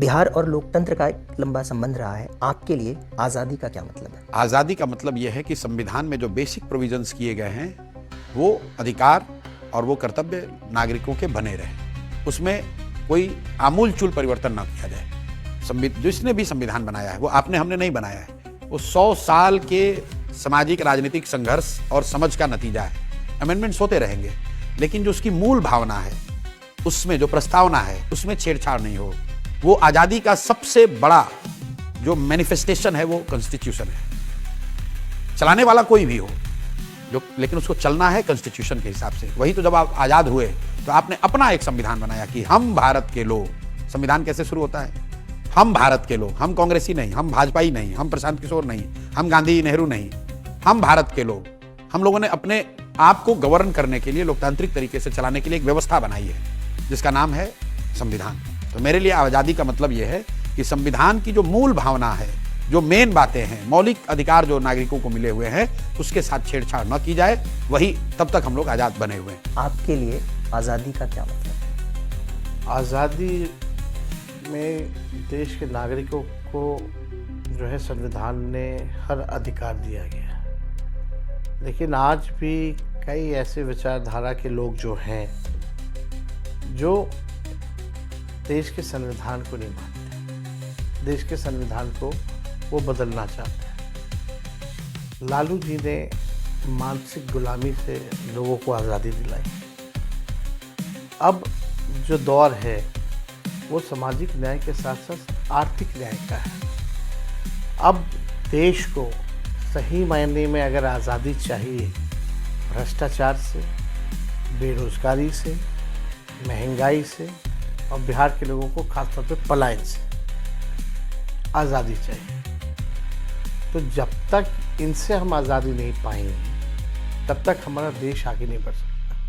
बिहार और लोकतंत्र का एक लंबा संबंध रहा है। आपके लिए आज़ादी का क्या मतलब है? आज़ादी का मतलब यह है कि संविधान में जो बेसिक प्रोविजंस किए गए हैं वो अधिकार और वो कर्तव्य नागरिकों के बने रहे, उसमें कोई आमूलचूल परिवर्तन ना किया जाए। जिसने भी संविधान बनाया है वो आपने हमने नहीं बनाया है, वो 100 साल के सामाजिक राजनीतिक संघर्ष और समझ का नतीजा है। अमेंडमेंट्स होते रहेंगे, लेकिन जो उसकी मूल भावना है, उसमें जो प्रस्तावना है, उसमें छेड़छाड़ नहीं हो। वो आज़ादी का सबसे बड़ा जो मैनिफेस्टेशन है वो कॉन्स्टिट्यूशन है। चलाने वाला कोई भी हो, जो लेकिन उसको चलना है कॉन्स्टिट्यूशन के हिसाब से। वही तो जब आप आज़ाद हुए तो आपने अपना एक संविधान बनाया कि हम भारत के लोग। संविधान कैसे शुरू होता है? हम भारत के लोग, हम कांग्रेसी नहीं, हम भाजपाई नहीं, हम प्रशांत किशोर नहीं, हम गांधी नेहरू नहीं, हम भारत के लोग। हम लोगों ने अपने आप को गवर्न करने के लिए, लोकतांत्रिक तरीके से चलाने के लिए एक व्यवस्था बनाई है जिसका नाम है संविधान। तो मेरे लिए आज़ादी का मतलब यह है कि संविधान की जो मूल भावना है, जो मेन बातें हैं, मौलिक अधिकार जो नागरिकों को मिले हुए हैं, उसके साथ छेड़छाड़ न की जाए। वही तब तक हम लोग आज़ाद बने हुए हैं। आपके लिए आज़ादी का क्या मतलब है? आज़ादी में देश के नागरिकों को जो है संविधान ने हर अधिकार दिया गया, लेकिन आज भी कई ऐसे विचारधारा के लोग जो हैं जो देश के संविधान को नहीं मानते, देश के संविधान को वो बदलना चाहते हैं। लालू जी ने मानसिक गुलामी से लोगों को आज़ादी दिलाई। अब जो दौर है वो सामाजिक न्याय के साथ साथ आर्थिक न्याय का है। अब देश को सही मायने में अगर आज़ादी चाहिए, भ्रष्टाचार से, बेरोजगारी से, महंगाई से और बिहार के लोगों को खासतौर पे पलायन से आज़ादी चाहिए। तो जब तक इनसे हम आज़ादी नहीं पाएंगे तब तक हमारा देश आगे नहीं बढ़ सकता।